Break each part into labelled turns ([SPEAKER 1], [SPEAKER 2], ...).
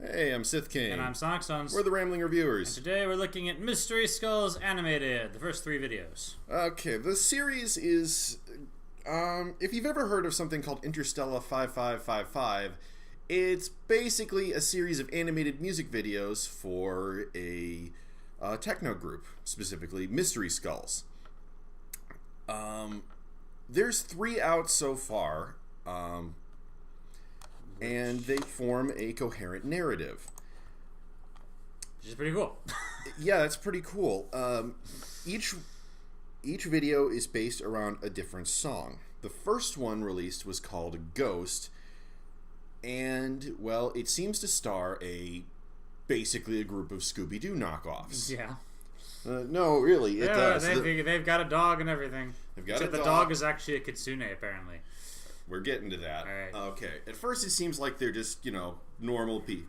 [SPEAKER 1] Hey, I'm Sith King.
[SPEAKER 2] And I'm Sonic Stones.
[SPEAKER 1] We're the Rambling Reviewers.
[SPEAKER 2] And today we're looking at Mystery Skulls Animated, the first 3 videos.
[SPEAKER 1] Okay, the series is... if you've ever heard of something called Interstellar 5555, it's basically a series of animated music videos for a techno group, specifically Mystery Skulls. There's 3 out so far, and they form a coherent narrative.
[SPEAKER 2] Which is pretty cool.
[SPEAKER 1] Yeah, that's pretty cool. Each video is based around a different song. The first one released was called Ghost, and, well, it seems to star basically a group of Scooby-Doo knockoffs.
[SPEAKER 2] Yeah.
[SPEAKER 1] No, really, it does.
[SPEAKER 2] They've got a dog and everything.
[SPEAKER 1] They've got
[SPEAKER 2] Except the dog is actually a kitsune, apparently.
[SPEAKER 1] We're getting to that.
[SPEAKER 2] All right.
[SPEAKER 1] Okay. At first, it seems like they're just, normal people.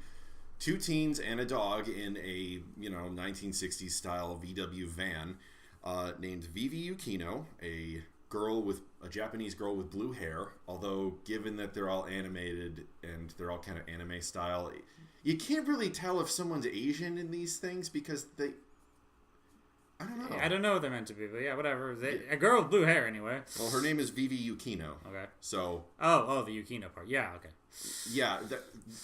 [SPEAKER 1] 2 teens and a dog in a, 1960s style VW van named Vivi Yukino, a Japanese girl with blue hair. Although, given that they're all animated and they're all kind of anime style, you can't really tell if someone's Asian in these things because I don't know.
[SPEAKER 2] I don't know what they're meant to be, but yeah, whatever. A girl with blue hair, anyway.
[SPEAKER 1] Well, her name is Vivi Yukino.
[SPEAKER 2] Okay.
[SPEAKER 1] So.
[SPEAKER 2] Oh, the Yukino part. Yeah, okay.
[SPEAKER 1] Yeah,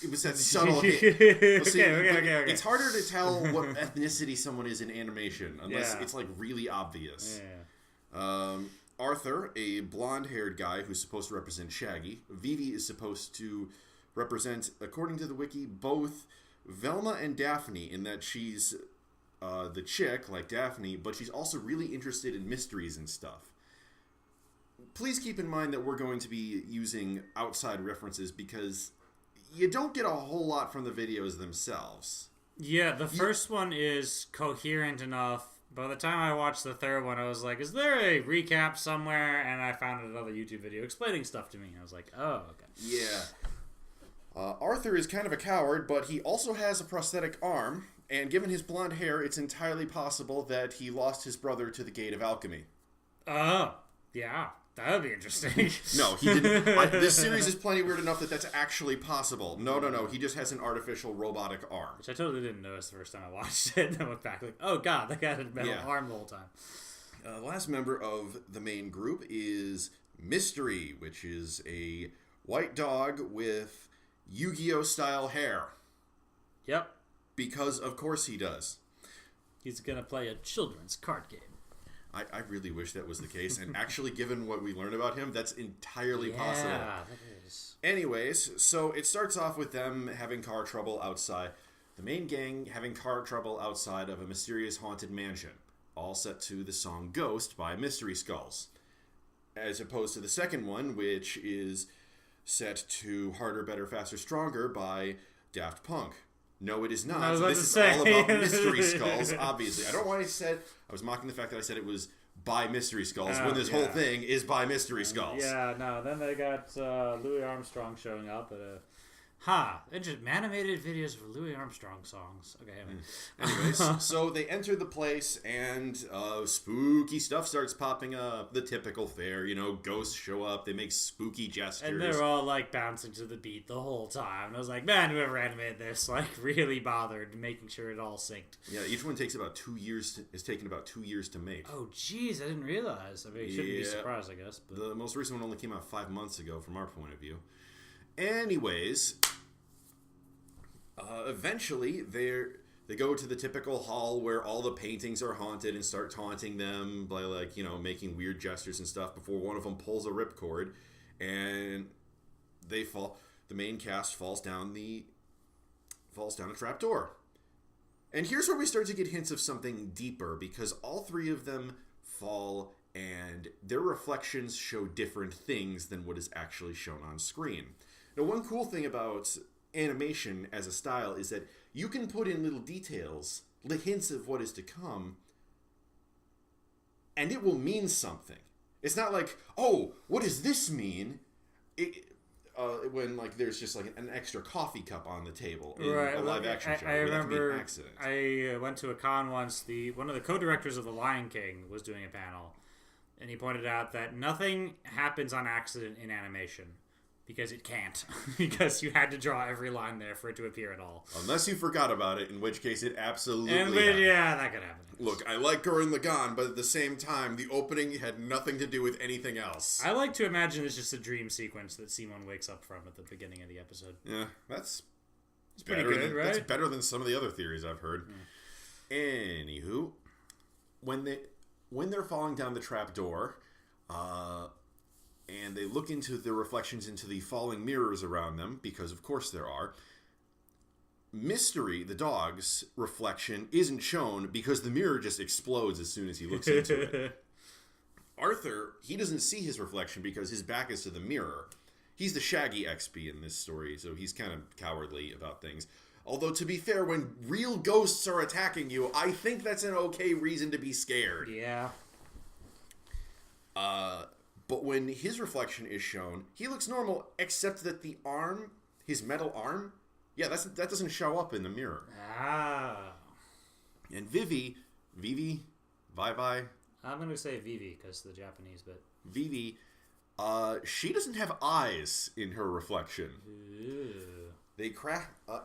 [SPEAKER 1] it was that subtle hint.
[SPEAKER 2] Okay.
[SPEAKER 1] It's harder to tell what ethnicity someone is in animation unless it's like really obvious.
[SPEAKER 2] Yeah.
[SPEAKER 1] Arthur, a blonde-haired guy who's supposed to represent Shaggy. Vivi is supposed to represent, according to the wiki, both Velma and Daphne in that she's the chick, like Daphne, but she's also really interested in mysteries and stuff. Please keep in mind that we're going to be using outside references because you don't get a whole lot from the videos themselves.
[SPEAKER 2] Yeah, the first one is coherent enough. By the time I watched the third one, I was like, is there a recap somewhere? And I found another YouTube video explaining stuff to me. I was like, oh, okay.
[SPEAKER 1] Yeah. Arthur is kind of a coward, but he also has a prosthetic arm. And given his blonde hair, it's entirely possible that he lost his brother to the Gate of Alchemy.
[SPEAKER 2] Oh, yeah. That would be interesting.
[SPEAKER 1] No, he didn't. This series is plenty weird enough that that's actually possible. No. He just has an artificial robotic arm.
[SPEAKER 2] Which I totally didn't notice the first time I watched it. And I went back like, oh god, that guy had a metal arm the whole time.
[SPEAKER 1] The last member of the main group is Mystery, which is a white dog with Yu-Gi-Oh! Style hair.
[SPEAKER 2] Yep.
[SPEAKER 1] Because, of course, he does.
[SPEAKER 2] He's going to play a children's card game.
[SPEAKER 1] I really wish that was the case. And actually, given what we learned about him, that's entirely possible.
[SPEAKER 2] Yeah, that is.
[SPEAKER 1] Anyways, so it starts off with them having car trouble outside. The main gang having car trouble outside of a mysterious haunted mansion. All set to the song Ghost by Mystery Skulls. As opposed to the second one, which is set to Harder, Better, Faster, Stronger by Daft Punk. No, it is not. This is all about Mystery Skulls, obviously. I don't know why I was mocking the fact that I said it was by Mystery Skulls when this whole thing is by Mystery Skulls.
[SPEAKER 2] Yeah, no. Then they got Louis Armstrong showing up at a... animated videos for Louis Armstrong songs. Okay,
[SPEAKER 1] Anyways, so they enter the place and spooky stuff starts popping up. The typical fare, ghosts show up. They make spooky gestures.
[SPEAKER 2] And they're all like bouncing to the beat the whole time. And I was like, man, whoever animated this really bothered making sure it all synced.
[SPEAKER 1] Yeah, each one takes about 2 years. Is taking about 2 years to make.
[SPEAKER 2] Oh, jeez, I didn't realize. I mean, you shouldn't be surprised, I guess. But...
[SPEAKER 1] The most recent one only came out 5 months ago, from our point of view. Anyways, eventually they go to the typical hall where all the paintings are haunted and start taunting them by making weird gestures and stuff before one of them pulls a ripcord and they fall. The main cast falls down a trap door. And here's where we start to get hints of something deeper because all 3 of them fall and their reflections show different things than what is actually shown on screen. Now, one cool thing about animation as a style is that you can put in little details, hints of what is to come, and it will mean something. It's not like, oh, what does this mean? When there's just an extra coffee cup on the table in a live action show.
[SPEAKER 2] I remember I went to a con once. One of the co-directors of The Lion King was doing a panel, and he pointed out that nothing happens on accident in animation. Because it can't. Because you had to draw every line there for it to appear at all.
[SPEAKER 1] Unless you forgot about it, in which case it absolutely
[SPEAKER 2] yeah, that could happen.
[SPEAKER 1] Look, I like Gurren Lagann, but at the same time, the opening had nothing to do with anything else.
[SPEAKER 2] I like to imagine it's just a dream sequence that Simon wakes up from at the beginning of the episode.
[SPEAKER 1] Yeah, that's
[SPEAKER 2] pretty good, right?
[SPEAKER 1] That's better than some of the other theories I've heard. Anywho, when they're falling down the trap door, and they look into the reflections into the falling mirrors around them, because of course there are, Mystery, the dog's reflection, isn't shown because the mirror just explodes as soon as he looks into it. Arthur, he doesn't see his reflection because his back is to the mirror. He's the Shaggy XP in this story, so he's kind of cowardly about things. Although, to be fair, when real ghosts are attacking you, I think that's an okay reason to be scared.
[SPEAKER 2] Yeah.
[SPEAKER 1] But when his reflection is shown, he looks normal, except that the arm, his metal arm, yeah, that doesn't show up in the mirror.
[SPEAKER 2] Ah.
[SPEAKER 1] And Vivi,
[SPEAKER 2] I'm going to say Vivi, because the Japanese bit.
[SPEAKER 1] Vivi, she doesn't have eyes in her reflection.
[SPEAKER 2] Ew.
[SPEAKER 1] They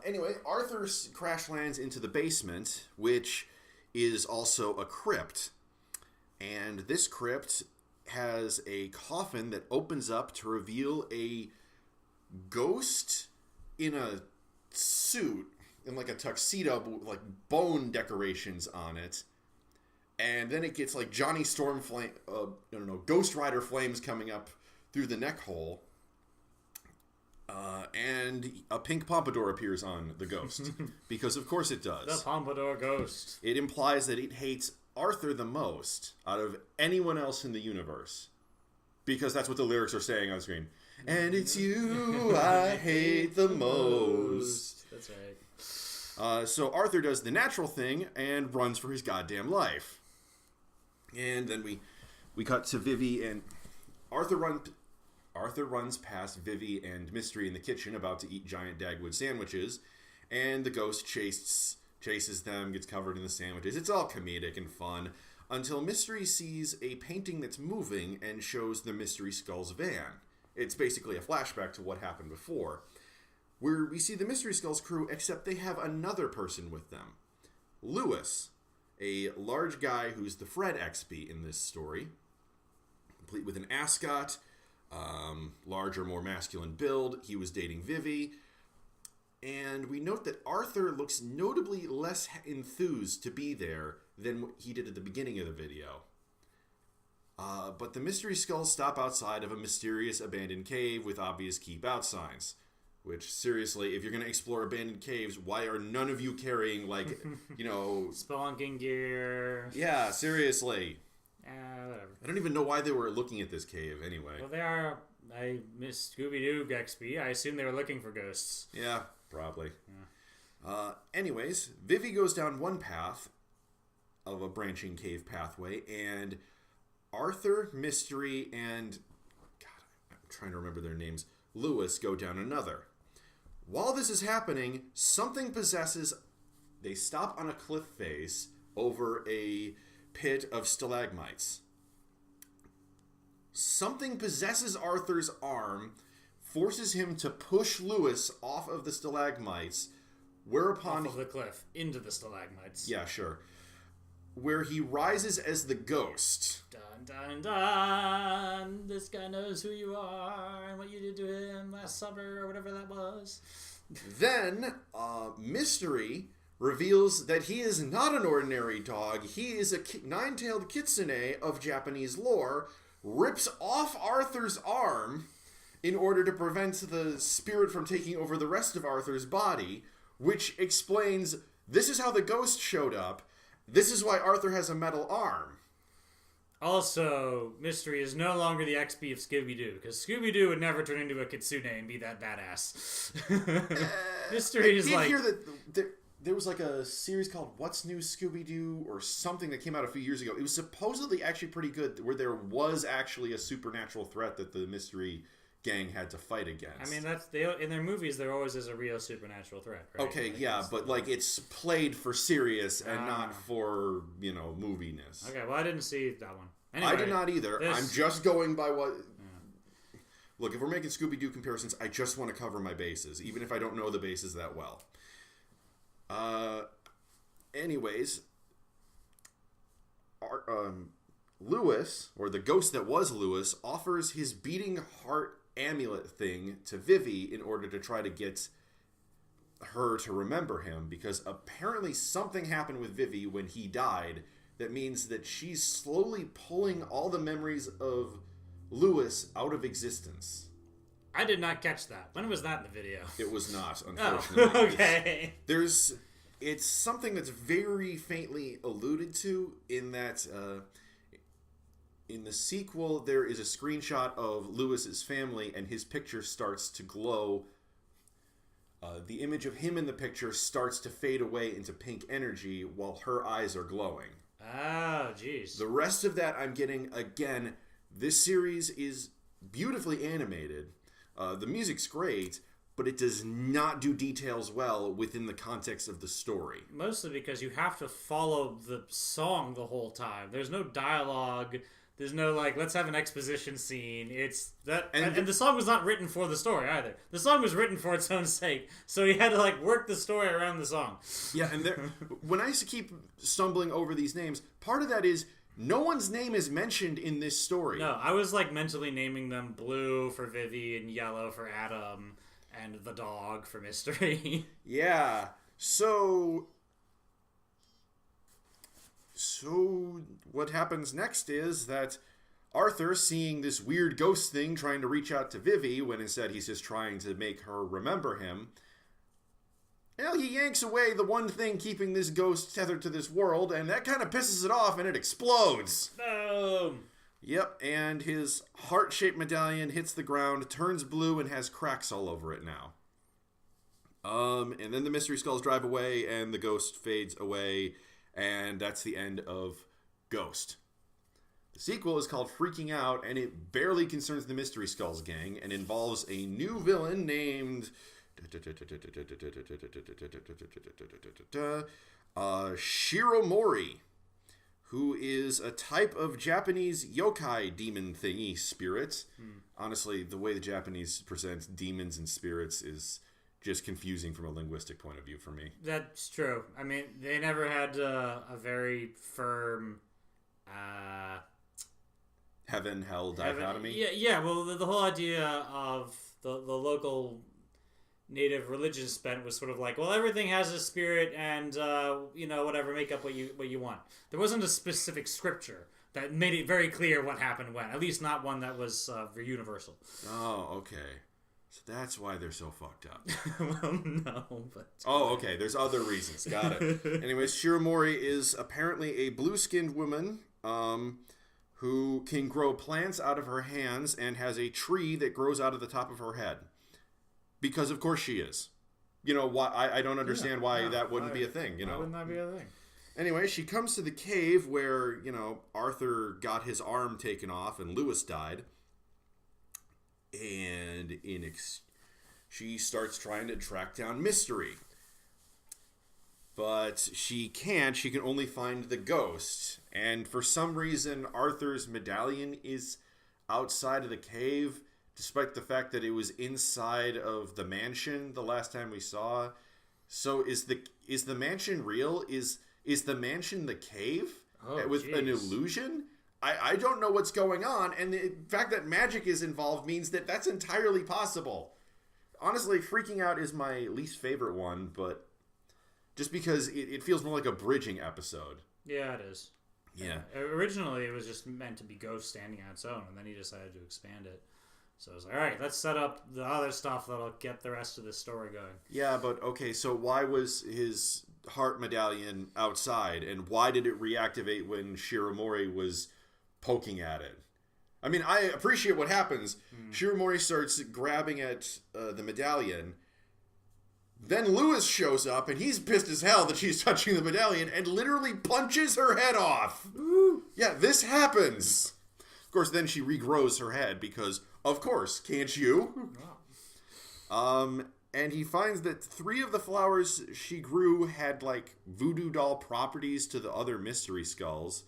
[SPEAKER 1] anyway, Arthur crash lands into the basement, which is also a crypt. And this crypt has a coffin that opens up to reveal a ghost in a suit, in like a tuxedo, with like bone decorations on it. And then it gets like Johnny Storm Ghost Rider flames coming up through the neck hole. And a pink pompadour appears on the ghost. Because of course it does.
[SPEAKER 2] The Pompadour Ghost.
[SPEAKER 1] It implies that it hates Arthur the most out of anyone else in the universe. Because that's what the lyrics are saying on screen. And it's you I hate the most.
[SPEAKER 2] That's right.
[SPEAKER 1] So Arthur does the natural thing and runs for his goddamn life. And then we cut to Vivi, and Arthur runs past Vivi and Mystery in the kitchen about to eat giant Dagwood sandwiches, and the ghost chases them, gets covered in the sandwiches. It's all comedic and fun until Mystery sees a painting that's moving and shows the Mystery Skull's van. It's basically a flashback to what happened before, where we see the Mystery Skull's crew, except they have another person with them. Lewis, a large guy who's the Fred XP in this story, complete with an ascot, larger, more masculine build. He was dating Vivi. And we note that Arthur looks notably less enthused to be there than he did at the beginning of the video. But the Mystery Skulls stop outside of a mysterious abandoned cave with obvious keep out signs. Which, seriously, if you're going to explore abandoned caves, why are none of you carrying, like,
[SPEAKER 2] spelunking gear.
[SPEAKER 1] Yeah, seriously.
[SPEAKER 2] Whatever.
[SPEAKER 1] I don't even know why they were looking at this cave, anyway.
[SPEAKER 2] Well, they are... I miss Scooby-Doo XP. I assume they were looking for ghosts.
[SPEAKER 1] Yeah, probably. Yeah. Anyways, Vivi goes down one path of a branching cave pathway, and Arthur, Mystery, and... God, I'm trying to remember their names. Lewis go down another. While this is happening, something possesses... They stop on a cliff face over a pit of stalagmites. Something possesses Arthur's arm, forces him to push Lewis off of the stalagmites, whereupon...
[SPEAKER 2] Off of the cliff, into the stalagmites.
[SPEAKER 1] Yeah, sure. Where he rises as the ghost.
[SPEAKER 2] Dun, dun, dun! This guy knows who you are and what you did to him last summer or whatever that was.
[SPEAKER 1] Then, Mystery reveals that he is not an ordinary dog. He is a nine-tailed kitsune of Japanese lore, rips off Arthur's arm in order to prevent the spirit from taking over the rest of Arthur's body, which explains this is how the ghost showed up. This is why Arthur has a metal arm.
[SPEAKER 2] Also, Mystery is no longer the XP of Scooby-Doo, because Scooby-Doo would never turn into a kitsune and be that badass. Mystery is like...
[SPEAKER 1] I did hear that there was like a series called What's New Scooby-Doo or something that came out a few years ago. It was supposedly actually pretty good, where there was actually a supernatural threat that the Mystery gang had to fight against.
[SPEAKER 2] I mean, in their movies, there always is a real supernatural threat, right?
[SPEAKER 1] Okay, like, yeah, but like it's played for serious and not for, moviness.
[SPEAKER 2] Okay, well, I didn't see that one. Anyway,
[SPEAKER 1] I did not either. I'm just going by what... Look, if we're making Scooby-Doo comparisons, I just want to cover my bases, even if I don't know the bases that well. Anyways, Lewis, or the ghost that was Lewis, offers his beating heart amulet thing to Vivi in order to try to get her to remember him, because apparently something happened with Vivi when he died that means that she's slowly pulling all the memories of Lewis out of existence.
[SPEAKER 2] I did not catch that. When was that in the video?
[SPEAKER 1] It was not, unfortunately.
[SPEAKER 2] Oh, okay.
[SPEAKER 1] It's something that's very faintly alluded to in that in the sequel there is a screenshot of Lewis's family and his picture starts to glow. The image of him in the picture starts to fade away into pink energy while her eyes are glowing.
[SPEAKER 2] Oh, jeez.
[SPEAKER 1] The rest of that I'm getting, again, this series is beautifully animated. The music's great, but it does not do details well within the context of the story.
[SPEAKER 2] Mostly because you have to follow the song the whole time. There's no dialogue. There's no, like, let's have an exposition scene. It's that, and the song was not written for the story either. The song was written for its own sake, so he had to, like, work the story around the song.
[SPEAKER 1] Yeah, and when I keep stumbling over these names, part of that is no one's name is mentioned in this story.
[SPEAKER 2] No, I was, like, mentally naming them blue for Vivi and yellow for Adam and the dog for Mystery.
[SPEAKER 1] Yeah, so what happens next is that Arthur, seeing this weird ghost thing trying to reach out to Vivi, when instead he's just trying to make her remember him, well, he yanks away the one thing keeping this ghost tethered to this world, and that kind of pisses it off, and it explodes.
[SPEAKER 2] Boom!
[SPEAKER 1] Yep, and his heart-shaped medallion hits the ground, turns blue, and has cracks all over it now. And then the Mystery Skulls drive away, and the ghost fades away, and that's the end of Ghost. The sequel is called Freaking Out, and it barely concerns the Mystery Skulls gang, and involves a new villain named Shiromori, who is a type of Japanese yokai demon thingy spirit. Honestly, the way the Japanese present demons and spirits is just confusing from a linguistic point of view for me.
[SPEAKER 2] That's true. I mean, they never had a very firm
[SPEAKER 1] heaven hell dichotomy.
[SPEAKER 2] Yeah. Well, the whole idea of the local native religion spent was sort of like, well, everything has a spirit, and whatever, make up what you want. There wasn't a specific scripture that made it very clear what happened when. At least not one that was universal.
[SPEAKER 1] Oh, okay. So that's why they're so fucked up.
[SPEAKER 2] Well, no, but...
[SPEAKER 1] Oh, okay. There's other reasons. Got it. Anyways, Shiromori is apparently a blue-skinned woman who can grow plants out of her hands and has a tree that grows out of the top of her head. Because, of course, she is. You know, why? I don't understand why that wouldn't be a thing, you know?
[SPEAKER 2] Why wouldn't that be a thing?
[SPEAKER 1] Anyway, she comes to the cave where, Arthur got his arm taken off and Lewis died. And she starts trying to track down Mystery. But she can't. She can only find the ghost. And for some reason, Arthur's medallion is outside of the cave, despite the fact that it was inside of the mansion the last time we saw. So is the mansion real? Is the mansion the cave? With an illusion? I don't know what's going on, and the fact that magic is involved means that that's entirely possible. Honestly, Freaking Out is my least favorite one, but just because it feels more like a bridging episode.
[SPEAKER 2] Yeah, it is.
[SPEAKER 1] Yeah.
[SPEAKER 2] Originally, it was just meant to be Ghost standing on its own, and then he decided to expand it. So I was like, all right, let's set up the other stuff that'll get the rest of the story going.
[SPEAKER 1] Yeah, but okay, so why was his heart medallion outside, and why did it reactivate when Shiromori was poking at it? I mean, I appreciate what happens. Shiromori starts grabbing at the medallion. Then Lewis shows up, and he's pissed as hell that she's touching the medallion, and literally punches her head off. Ooh. Yeah, this happens. Of course, then she regrows her head, because, of course, can't you? And he finds that 3 of the flowers she grew had, like, voodoo doll properties to the other Mystery Skulls.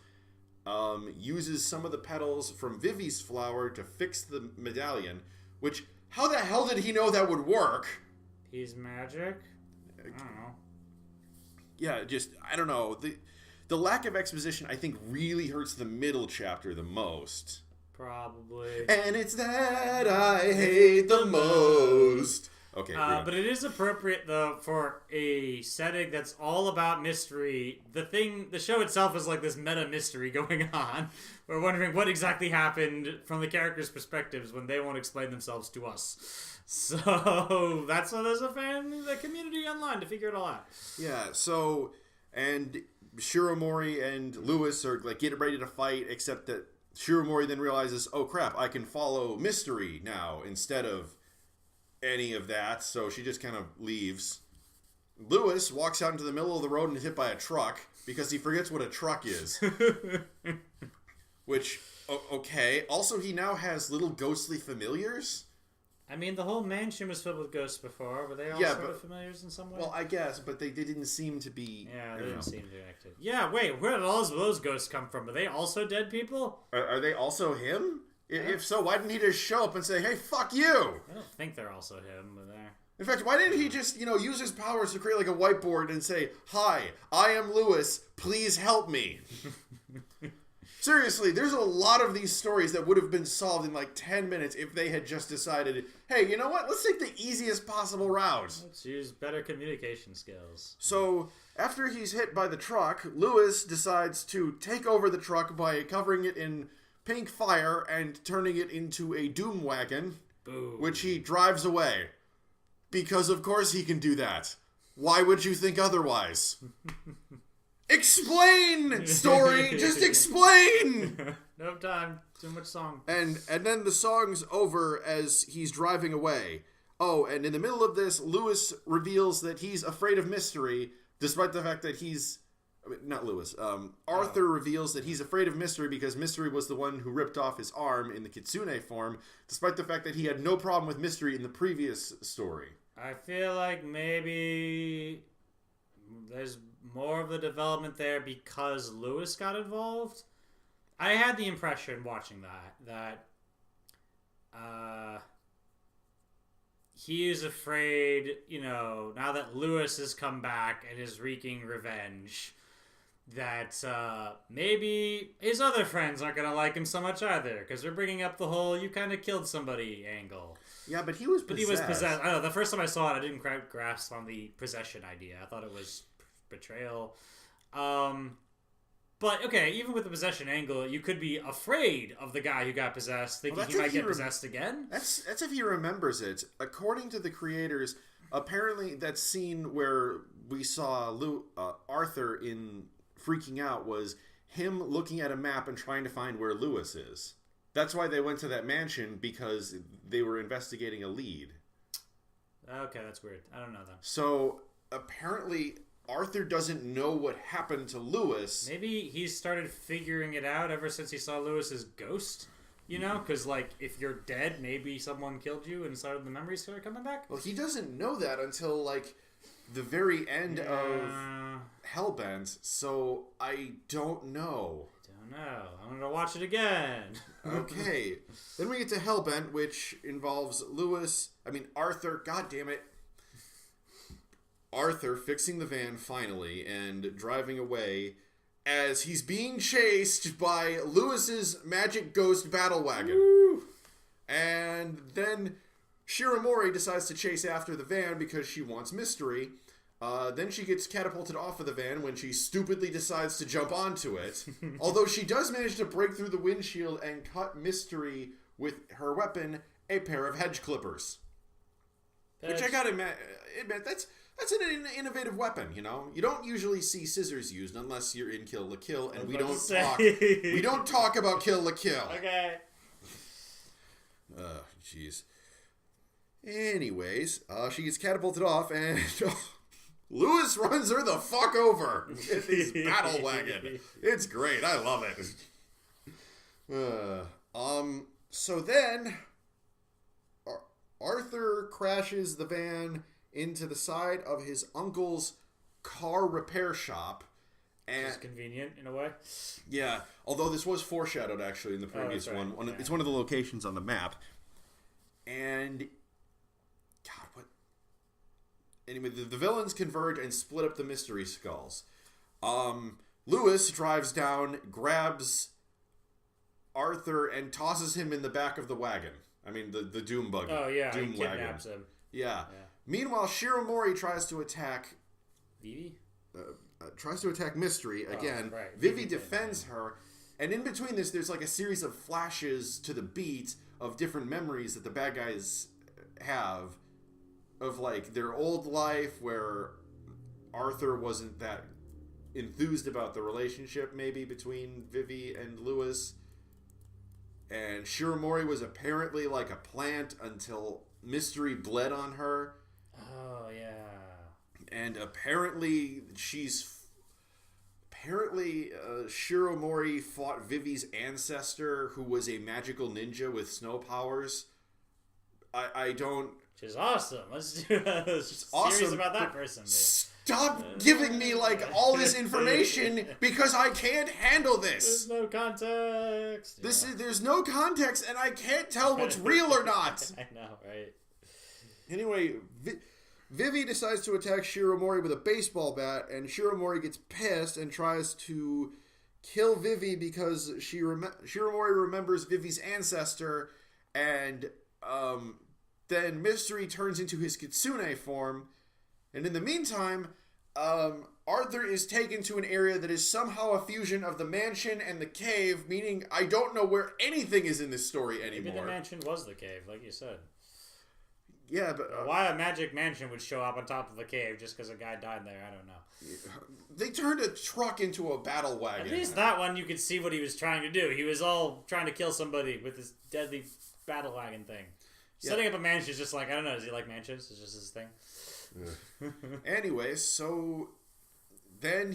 [SPEAKER 1] Uses some of the petals from Vivi's flower to fix the medallion, Which, how the hell did he know that would work?
[SPEAKER 2] He's magic? I don't know.
[SPEAKER 1] Yeah, just, I don't know. The lack of exposition, I think, really hurts the middle chapter the most.
[SPEAKER 2] Probably.
[SPEAKER 1] And it's that I hate the most. Okay.
[SPEAKER 2] But it is appropriate, though, for a setting that's all about mystery. The show itself is like this meta mystery going on. We're wondering what exactly happened from the characters' perspectives when they won't explain themselves to us. So that's why there's the community online to figure it all out.
[SPEAKER 1] Yeah, so, and Shiromori and Lewis are like getting ready to fight, except that Shiromori then realizes, oh crap, I can follow mystery now instead of any of that, so she just kind of leaves. Lewis walks out into the middle of the road and is hit by a truck because he forgets what a truck is. Which, okay. Also, he now has little ghostly familiars.
[SPEAKER 2] I mean, the whole mansion was filled with ghosts before. Were they all sort of familiars in some way?
[SPEAKER 1] Well, I guess, but they didn't seem to be...
[SPEAKER 2] Yeah, they didn't seem to be active. Yeah, wait, where did all those ghosts come from? Are they also dead people?
[SPEAKER 1] Are they also him? If so, why didn't he just show up and say, hey, fuck you?
[SPEAKER 2] I don't think they're also him, but they're...
[SPEAKER 1] In fact, why didn't he just, use his powers to create like a whiteboard and say, hi, I am Lewis, please help me? Seriously, there's a lot of these stories that would have been solved in like 10 minutes if they had just decided, hey, you know what? Let's take the easiest possible route.
[SPEAKER 2] Let's use better communication skills.
[SPEAKER 1] So, after he's hit by the truck, Lewis decides to take over the truck by covering it in pink fire and turning it into a doom wagon,
[SPEAKER 2] Boom.
[SPEAKER 1] Which he drives away. Because, of course, he can do that. Why would you think otherwise? Explain, story! Just explain!
[SPEAKER 2] No time. Too much song.
[SPEAKER 1] And then the song's over as he's driving away. Oh, and in the middle of this, Lewis reveals that he's afraid of mystery, despite the fact that he's... I mean, not Lewis. Arthur reveals that he's afraid of mystery because mystery was the one who ripped off his arm in the Kitsune form, despite the fact that he had no problem with mystery in the previous story.
[SPEAKER 2] I feel like maybe there's more of the development there because Lewis got involved. I had the impression watching that he is afraid, now that Lewis has come back and is wreaking revenge, that maybe his other friends aren't going to like him so much either because they're bringing up the whole you kind of killed somebody angle.
[SPEAKER 1] Yeah, but he was possessed.
[SPEAKER 2] I don't know. The first time I saw it, I didn't grasp on the possession idea. I thought it was betrayal. But, okay, even with the possession angle, you could be afraid of the guy who got possessed, thinking he might get possessed again.
[SPEAKER 1] That's if he remembers it. According to the creators, apparently that scene where we saw Arthur freaking out was him looking at a map and trying to find where Lewis is. That's why they went to that mansion, because they were investigating a lead.
[SPEAKER 2] Okay, that's weird. I don't know that.
[SPEAKER 1] So, apparently, Arthur doesn't know what happened to Lewis.
[SPEAKER 2] Maybe he started figuring it out ever since he saw Lewis's ghost. Because, if you're dead, maybe someone killed you and the memories started coming back?
[SPEAKER 1] Well, he doesn't know that until, the very end of Hellbent, so I don't know.
[SPEAKER 2] I'm gonna watch it again.
[SPEAKER 1] Okay. Then we get to Hellbent, which involves Arthur, god damn it. Arthur fixing the van finally and driving away as he's being chased by Lewis's magic ghost battle wagon.
[SPEAKER 2] Woo!
[SPEAKER 1] And then Shiromori decides to chase after the van because she wants mystery. Then she gets catapulted off of the van when she stupidly decides to jump onto it. Although she does manage to break through the windshield and cut mystery with her weapon, a pair of hedge clippers. Which I gotta admit, that's an innovative weapon, You don't usually see scissors used unless you're in Kill la Kill, and we don't talk about Kill la Kill.
[SPEAKER 2] Okay.
[SPEAKER 1] Jeez. Anyways, she gets catapulted off, and Lewis runs her the fuck over with his battle wagon. It's great. I love it. So then Arthur crashes the van into the side of his uncle's car repair shop. And
[SPEAKER 2] it's convenient in a way.
[SPEAKER 1] Yeah, although this was foreshadowed actually in the previous one. It's one of the locations on the map. And God, what? Anyway, the villains converge and split up the Mystery Skulls. Lewis drives down, grabs Arthur, and tosses him in the back of the wagon. I mean, the Doom buggy.
[SPEAKER 2] Oh, yeah,
[SPEAKER 1] Doom
[SPEAKER 2] he kidnaps him.
[SPEAKER 1] Yeah. Meanwhile, Shiromori tries to attack...
[SPEAKER 2] Vivi?
[SPEAKER 1] Tries to attack Mystery again.
[SPEAKER 2] Right.
[SPEAKER 1] Vivi defends her. And in between this, there's like a series of flashes to the beat of different memories that the bad guys have of like their old life where Arthur wasn't that enthused about the relationship maybe between Vivi and Lewis. And Shiromori was apparently like a plant until Mystery bled on her.
[SPEAKER 2] Oh, yeah.
[SPEAKER 1] And apparently Shiromori fought Vivi's ancestor, who was a magical ninja with snow powers. I don't...
[SPEAKER 2] Which is awesome. Let's do a series about that person. Dude.
[SPEAKER 1] Stop giving me, like, all this information because I can't handle this.
[SPEAKER 2] There's no context.
[SPEAKER 1] There's no context, and I can't tell what's real or not.
[SPEAKER 2] I know, right?
[SPEAKER 1] Anyway, Vivi decides to attack Shiromori with a baseball bat, and Shiromori gets pissed and tries to kill Vivi because Shiromori remembers Vivi's ancestor, and then Mystery turns into his Kitsune form, and in the meantime, Arthur is taken to an area that is somehow a fusion of the mansion and the cave, meaning I don't know where anything is in this story anymore.
[SPEAKER 2] Maybe the mansion was the cave, like you said.
[SPEAKER 1] Yeah, but...
[SPEAKER 2] why a magic mansion would show up on top of a cave just because a guy died there, I don't know.
[SPEAKER 1] They turned a truck into a battle wagon.
[SPEAKER 2] At least that one, you could see what he was trying to do. He was all trying to kill somebody with his deadly battle wagon thing. Yeah. Setting up a mansion is just like, I don't know, does he like mansions? It's just his thing.
[SPEAKER 1] Yeah. Anyway, so then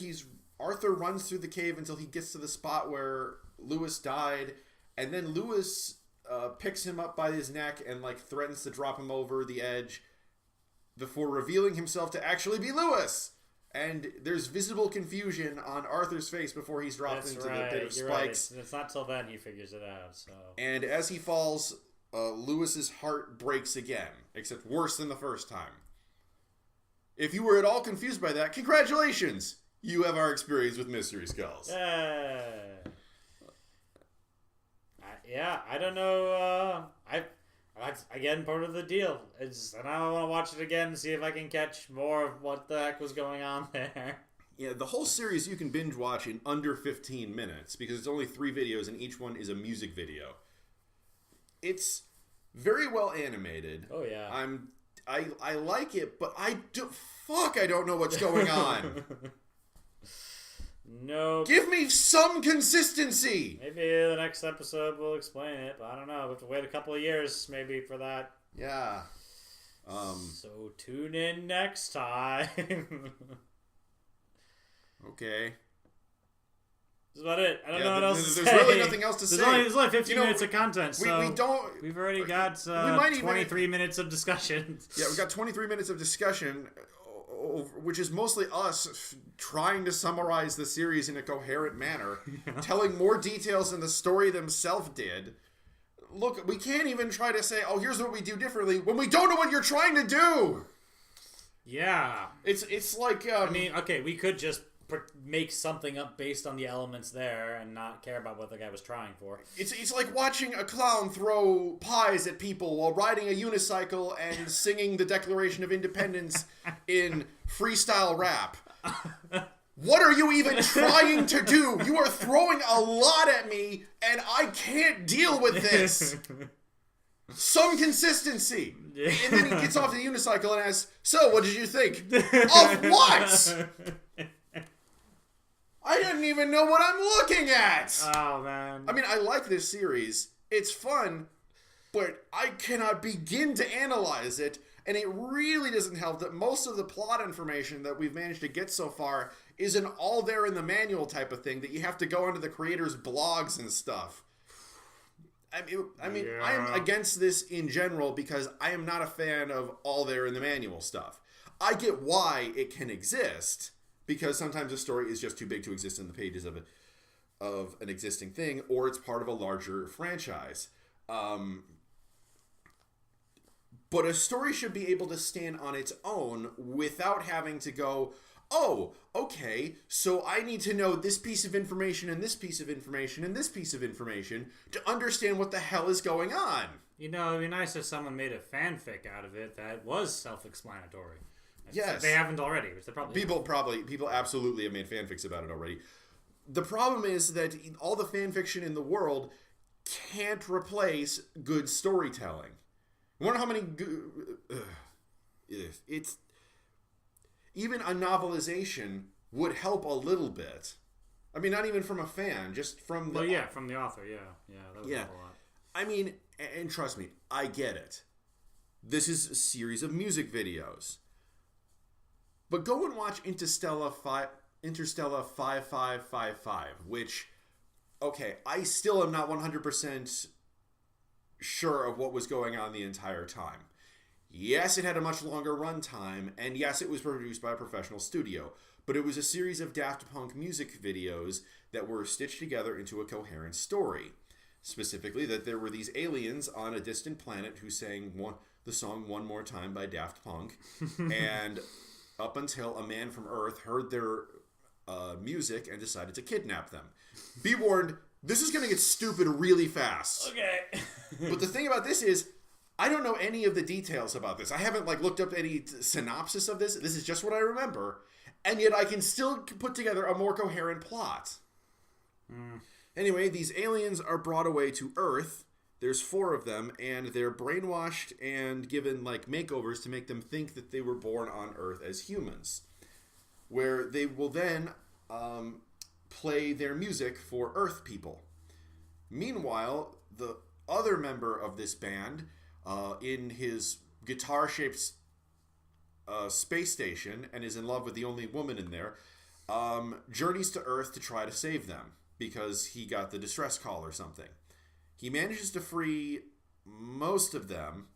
[SPEAKER 1] Arthur runs through the cave until he gets to the spot where Lewis died, and then Lewis... picks him up by his neck and like threatens to drop him over the edge before revealing himself to actually be Lewis. And there's visible confusion on Arthur's face before he's dropped into the pit of spikes.
[SPEAKER 2] Right. It's not till then he figures it out. So.
[SPEAKER 1] And as he falls, Lewis's heart breaks again, except worse than the first time. If you were at all confused by that, congratulations! You have our experience with Mystery Skulls.
[SPEAKER 2] Yeah, I don't know. Again, part of the deal. And I want to watch it again and see if I can catch more of what the heck was going on there.
[SPEAKER 1] Yeah, the whole series you can binge watch in under 15 minutes because it's only 3 videos and each one is a music video. It's very well animated.
[SPEAKER 2] Oh yeah.
[SPEAKER 1] I like it, but I don't know what's going on.
[SPEAKER 2] No.
[SPEAKER 1] Give me some consistency.
[SPEAKER 2] Maybe the next episode will explain it, but I don't know. We have to wait a couple of years maybe for that.
[SPEAKER 1] Yeah.
[SPEAKER 2] So tune in next time.
[SPEAKER 1] Okay.
[SPEAKER 2] That's about it. I don't know what else to say.
[SPEAKER 1] There's really nothing else to say.
[SPEAKER 2] There's only 15 minutes of content, so we've already got 23 minutes of discussion.
[SPEAKER 1] Yeah, we've got 23 minutes of discussion, which is mostly us trying to summarize the series in a coherent manner, telling more details than the story themselves did. Look, we can't even try to say, oh, here's what we do differently, when we don't know what you're trying to do!
[SPEAKER 2] Yeah.
[SPEAKER 1] It's like...
[SPEAKER 2] I mean, okay, we could just make something up based on the elements there and not care about what the guy was trying for.
[SPEAKER 1] It's like watching a clown throw pies at people while riding a unicycle and singing the Declaration of Independence in freestyle rap. What are you even trying to do? You are throwing a lot at me and I can't deal with this. Some consistency. And then he gets off the unicycle and asks, so what did you think? Of what? I didn't even know what I'm looking at!
[SPEAKER 2] Oh, man.
[SPEAKER 1] I mean, I like this series. It's fun, but I cannot begin to analyze it, and it really doesn't help that most of the plot information that we've managed to get so far is an all there in the manual type of thing that you have to go onto the creators' blogs and stuff. I mean, yeah. I am against this in general because I am not a fan of all there in the manual stuff. I get why it can exist, because sometimes a story is just too big to exist in the pages of an existing thing, or it's part of a larger franchise. But a story should be able to stand on its own without having to go, oh, okay, so I need to know this piece of information and this piece of information and this piece of information to understand what the hell is going on.
[SPEAKER 2] You know, it'd be nice if someone made a fanfic out of it that was self-explanatory.
[SPEAKER 1] Yes.
[SPEAKER 2] They haven't already, which they probably
[SPEAKER 1] People absolutely have made fanfics about it already. The problem is that all the fanfiction in the world can't replace good storytelling. I wonder how many... it's... Even a novelization would help a little bit. I mean, not even from a fan, just from the...
[SPEAKER 2] Well, yeah, from the author, yeah. Yeah, that would help a lot.
[SPEAKER 1] I mean, and trust me, I get it. This is a series of music videos. But go and watch Interstellar 5555, which, okay, I still am not 100% sure of what was going on the entire time. Yes, it had a much longer runtime, and yes, it was produced by a professional studio, but it was a series of Daft Punk music videos that were stitched together into a coherent story. Specifically, that there were these aliens on a distant planet who sang the song One More Time by Daft Punk, and up until a man from Earth heard their music and decided to kidnap them. Be warned, this is going to get stupid really fast.
[SPEAKER 2] Okay.
[SPEAKER 1] But the thing about this is, I don't know any of the details about this. I haven't looked up any synopsis of this. This is just what I remember. And yet I can still put together a more coherent plot. Anyway, these aliens are brought away to Earth. There's 4 of them, and they're brainwashed and given makeovers to make them think that they were born on Earth as humans. Where they will then play their music for Earth people. Meanwhile, the other member of this band, in his guitar-shaped space station, and is in love with the only woman in there, journeys to Earth to try to save them, because he got the distress call or something. He manages to free most of them,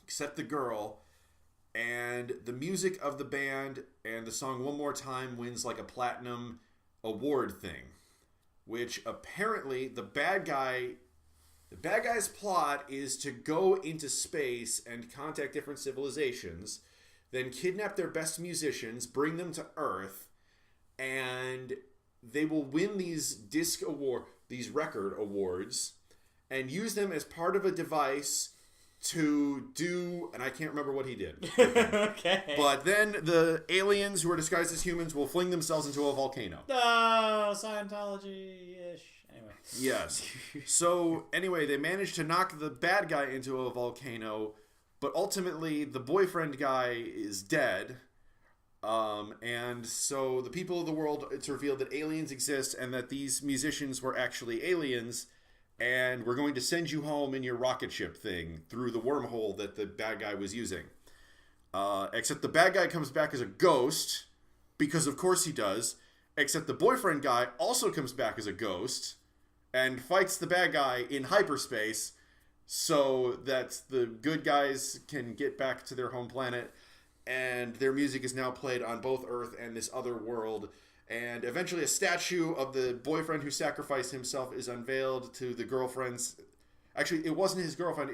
[SPEAKER 1] except the girl, and the music of the band and the song One More Time wins a platinum award thing, which apparently the bad guy's plot is to go into space and contact different civilizations, then kidnap their best musicians, bring them to Earth, and they will win these these record awards, and use them as part of a device to do, and I can't remember what he did.
[SPEAKER 2] Okay.
[SPEAKER 1] But then the aliens who are disguised as humans will fling themselves into a volcano.
[SPEAKER 2] Oh, Scientology-ish. Anyway.
[SPEAKER 1] Yes. So, anyway, they managed to knock the bad guy into a volcano, but ultimately the boyfriend guy is dead. And so the people of the world, it's revealed that aliens exist and that these musicians were actually aliens, and we're going to send you home in your rocket ship thing through the wormhole that the bad guy was using. Except the bad guy comes back as a ghost, because of course he does, except the boyfriend guy also comes back as a ghost and fights the bad guy in hyperspace so that the good guys can get back to their home planet, and their music is now played on both Earth and this other world. And eventually a statue of the boyfriend who sacrificed himself is unveiled to the girlfriend's... Actually, it wasn't his girlfriend.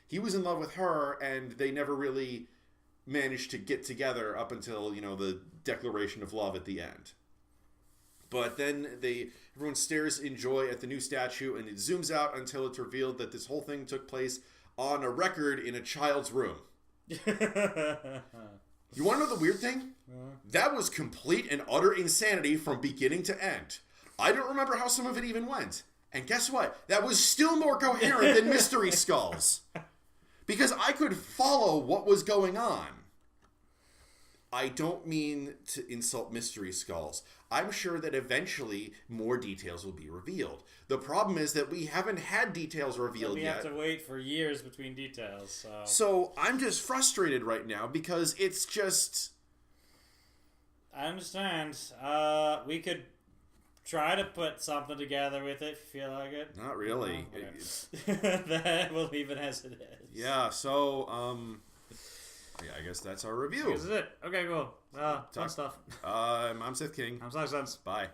[SPEAKER 1] He was in love with her, and they never really managed to get together up until, the declaration of love at the end. But then everyone stares in joy at the new statue, and it zooms out until it's revealed that this whole thing took place on a record in a child's room. You want to know the weird thing? That was complete and utter insanity from beginning to end. I don't remember how some of it even went. And guess what? That was still more coherent than Mystery Skulls. Because I could follow what was going on. I don't mean to insult Mystery Skulls. I'm sure that eventually more details will be revealed. The problem is that we haven't had details revealed yet.
[SPEAKER 2] We have to wait for years between details.
[SPEAKER 1] So I'm just frustrated right now because it's just...
[SPEAKER 2] I understand. We could try to put something together with it if you feel like it.
[SPEAKER 1] Not really.
[SPEAKER 2] No? Okay. We'll leave it as it is.
[SPEAKER 1] Yeah, so, yeah, I guess that's our review.
[SPEAKER 2] This is it. Okay, cool. Fun stuff.
[SPEAKER 1] I'm Sith King.
[SPEAKER 2] I'm Science Sense.
[SPEAKER 1] Bye.